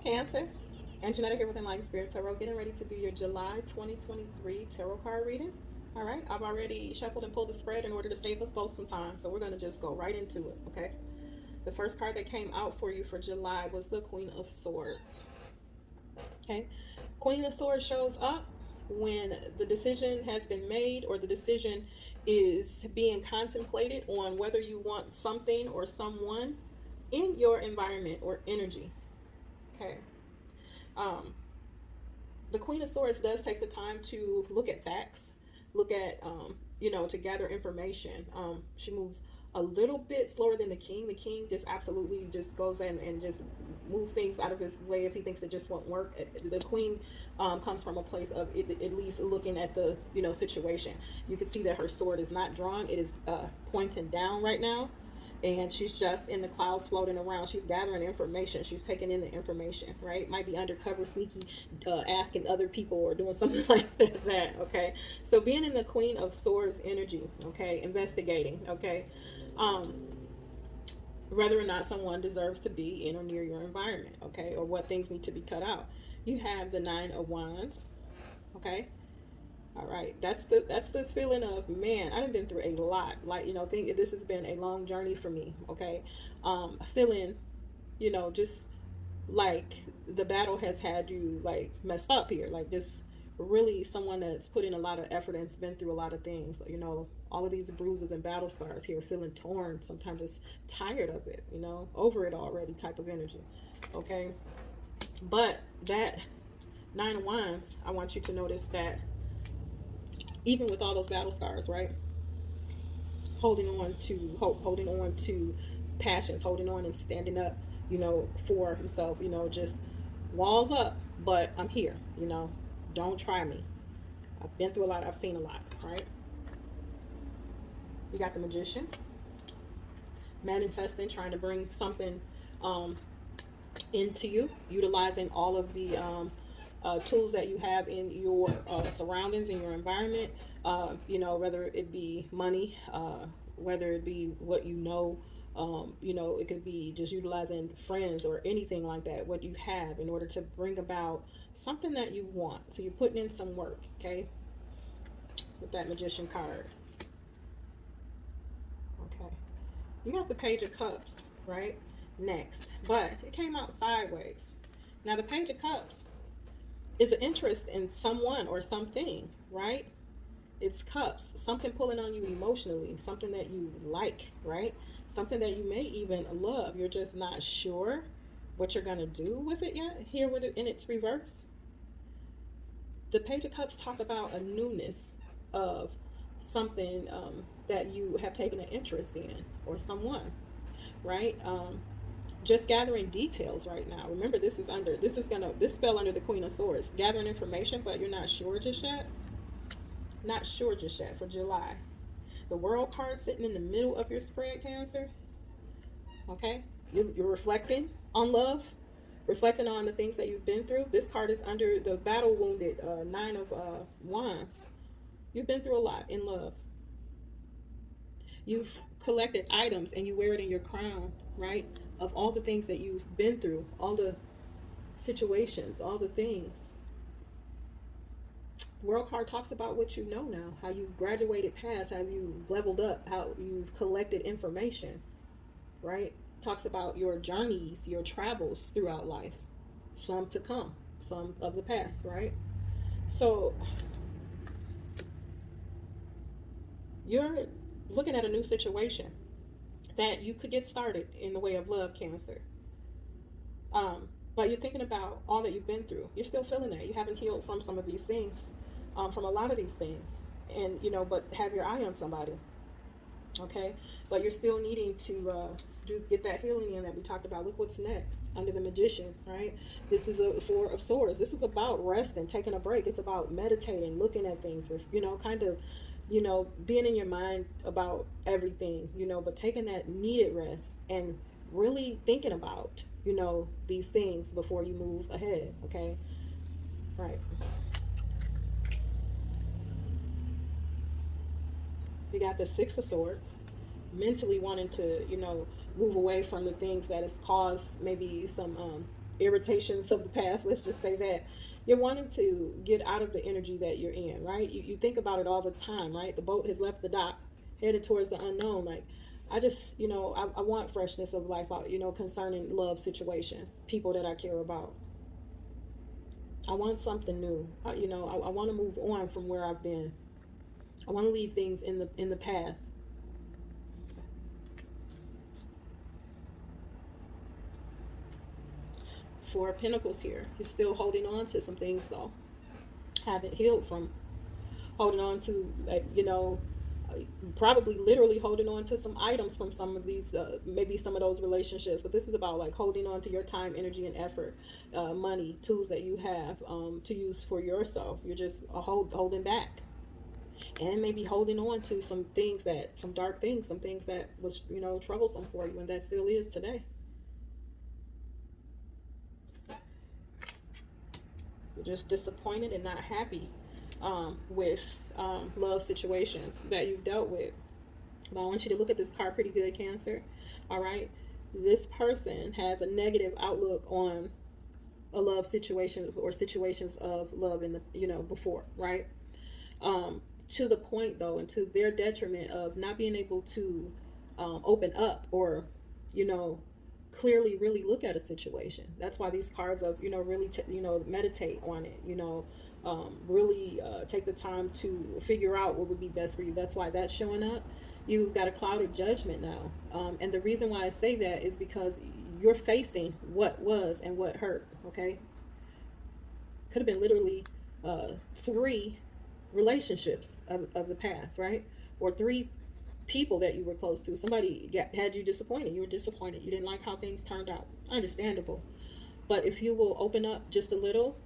Cancer. And Janetta here with Enlightened Spirit Tarot, getting ready to do your July 2023 tarot card reading. All right, I've already shuffled and pulled the spread in order to save us both some time, so we're going to just go right into it, okay? The first card that came out for you for July was the Queen of Swords. Okay, Queen of Swords shows up when the decision has been made or the decision is being contemplated on whether you want something or someone in your environment or energy. Okay. Um, the Queen of Swords does take the time to look at facts, look at, to gather information. She moves a little bit slower than the King. The King just absolutely just goes in and just move things out of his way if he thinks it just won't work. The Queen comes from a place of at least looking at the, situation. You can see that her sword is not drawn. It is pointing down right now. And she's just in the clouds floating around. She's gathering information. She's taking in the information, right? Might be undercover, sneaky, asking other people or doing something like that, okay? So being in the Queen of Swords energy, okay? Investigating, okay? Whether or not someone deserves to be in or near your environment, okay? Or what things need to be cut out. You have the Nine of Wands, okay? All right, that's the feeling of, man, I've been through a lot. Like, think this has been a long journey for me. Okay, feeling, just like the battle has had you like messed up here. Like, just really someone that's put in a lot of effort and's been through a lot of things. All of these bruises and battle scars here, feeling torn. Sometimes just tired of it. Over it already type of energy. Okay, but that Nine of Wands, I want you to notice that even with all those battle scars, right? Holding on to hope, holding on to passions, holding on and standing up, for himself, just walls up, but I'm here, don't try me. I've been through a lot, I've seen a lot, right? You got the Magician, manifesting, trying to bring something into you, utilizing all of the tools that you have in your surroundings, in your environment, whether it be money, whether it be what it could be just utilizing friends or anything like that, what you have in order to bring about something that you want. So you're putting in some work, okay, with that Magician card. Okay, you got the Page of Cups, right, next, but it came out sideways. Now the Page of Cups is an interest in someone or something, right? It's cups, something pulling on you emotionally, something that you like, right? Something that you may even love. You're just not sure what you're going to do with it yet. Here with it in its reverse. The Page of Cups talk about a newness of something that you have taken an interest in or someone, right? Just gathering details right now. Remember, this fell under the Queen of Swords. Gathering information, but you're not sure just yet. Not sure just yet for July. The World card sitting in the middle of your spread, Cancer. Okay, you're reflecting on love, reflecting on the things that you've been through. This card is under the battle wounded Nine of Wands. You've been through a lot in love. You've collected items and you wear it in your crown, right? Of all the things that you've been through, all the situations, all the things. World card talks about what you know now, how you've graduated past, how you've leveled up, how you've collected information, right? Talks about your journeys, your travels throughout life, some to come, some of the past, right? So you're looking at a new situation that you could get started in the way of love, Cancer. But you're thinking about all that you've been through. You're still feeling that. You haven't healed from some of these things, from a lot of these things. And, but have your eye on somebody. Okay? But you're still needing to get that healing in that we talked about. Look what's next under the Magician, right? This is a Four of Swords. This is about resting, taking a break. It's about meditating, looking at things, kind of, being in your mind about everything, but taking that needed rest and really thinking about, these things before you move ahead, okay? Right. We got the Six of Swords, mentally wanting to, move away from the things that has caused maybe some irritations of the past, let's just say that. You're wanting to get out of the energy that you're in, right? You think about it all the time, right? The boat has left the dock, headed towards the unknown. Like, I just, I want freshness of life, concerning love situations, people that I care about. I want something new. I want to move on from where I've been. I want to leave things in the past. Four of Pentacles here. You're still holding on to some things though. Haven't healed from holding on to, probably literally holding on to some items from some of these, maybe some of those relationships. But this is about like holding on to your time, energy, and effort, money, tools that you have to use for yourself. You're just holding back. And maybe holding on to some things some dark things, some things that was, troublesome for you, and that still is today. You're just disappointed and not happy with love situations that you've dealt with. But I want you to look at this card pretty good, Cancer. All right. This person has a negative outlook on a love situation or situations of love in the, before, right? To the point though, and to their detriment of not being able to open up or, clearly really look at a situation. That's why these cards of, really, meditate on it, really take the time to figure out what would be best for you. That's why that's showing up. You've got a clouded judgment now. And the reason why I say that is because you're facing what was and what hurt, okay? Could have been literally 3 relationships of the past, right? Or 3 people that you were close to. Somebody had you disappointed. You were disappointed. You didn't like how things turned out. Understandable. But if you will open up just a little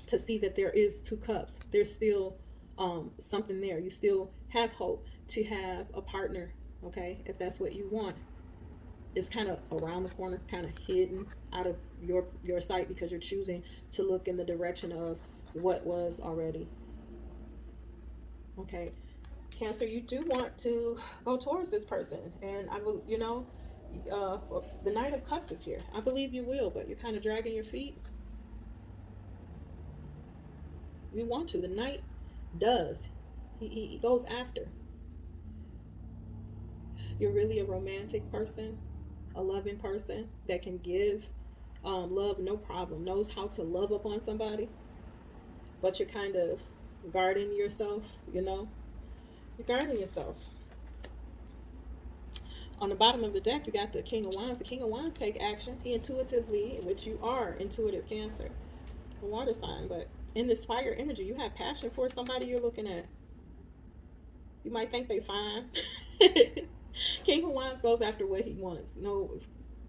to see that there is 2 cups, there's still something there. You still have hope to have a partner, okay? If that's what you want. It's kind of around the corner, kind of hidden out of your sight because you're choosing to look in the direction of what was already. Okay. Cancer, you do want to go towards this person, and I will, the Knight of Cups is here. I believe you will, but you're kind of dragging your feet. You want to. The Knight does. He goes after. You're really a romantic person, a loving person that can give love no problem, knows how to love upon somebody, but you're kind of guarding yourself, You're guarding yourself. On the bottom of the deck, you got the King of Wands. The King of Wands take action. He intuitively, which you are intuitive, Cancer, a water sign. But in this fire energy, you have passion for somebody you're looking at. You might think they fine. King of Wands goes after what he wants. No,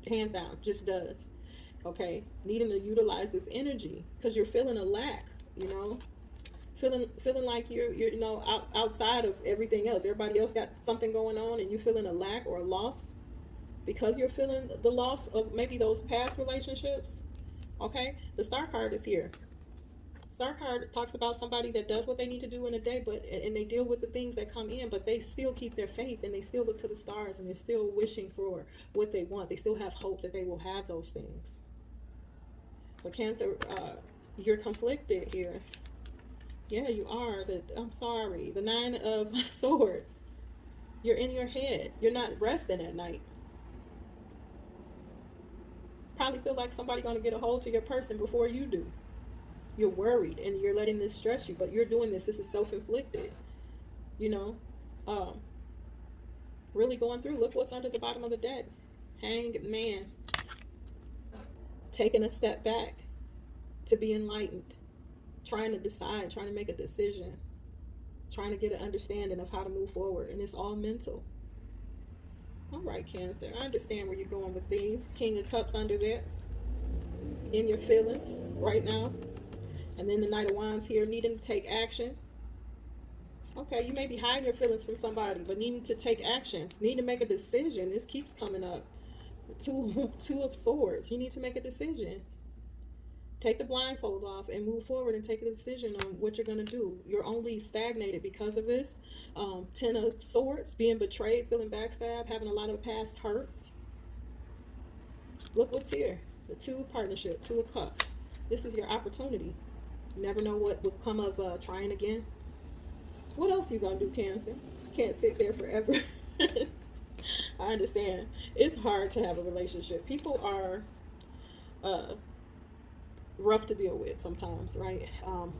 hands down, just does. Okay, needing to utilize this energy because you're feeling a lack, feeling like you're outside of everything else. Everybody else got something going on, and you're feeling a lack or a loss because you're feeling the loss of maybe those past relationships. Okay, the Star card is here. Star card talks about somebody that does what they need to do in a day, and they deal with the things that come in, but they still keep their faith and they still look to the stars and they're still wishing for what they want. They still have hope that they will have those things. But Cancer, you're conflicted here. Yeah, you are. I'm sorry. The 9 of Swords. You're in your head. You're not resting at night. Probably feel like somebody's going to get a hold to your person before you do. You're worried and you're letting this stress you, but you're doing this. This is self-inflicted. Really going through. Look what's under the bottom of the deck. Hanged Man. Taking a step back to be enlightened. Trying to decide, trying to make a decision, trying to get an understanding of how to move forward, and it's all mental. All right, Cancer, I understand where you're going with these. King of Cups under there, in your feelings right now, and then the Knight of Wands here, needing to take action. Okay, you may be hiding your feelings from somebody, but needing to take action, need to make a decision. This keeps coming up. Two of Swords. You need to make a decision. Take the blindfold off and move forward and take a decision on what you're going to do. You're only stagnated because of this. 10 of Swords, being betrayed, feeling backstabbed, having a lot of past hurt. Look what's here. The Two of Partnership, Two of Cups. This is your opportunity. You never know what will come of trying again. What else you gonna do, Cancer? Can't sit there forever. I understand. It's hard to have a relationship. People are uh, rough to deal with sometimes, right?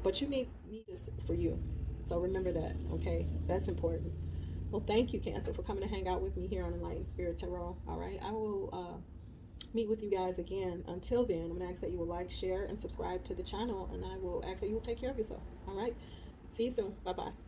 But you need this for you. So remember that, okay? That's important. Well, thank you, Cancer, for coming to hang out with me here on Enlightened Spirit Tarot. All right, I will meet with you guys again. Until then, I'm gonna ask that you will like, share, and subscribe to the channel, and I will ask that you will take care of yourself. All right. See you soon. Bye bye.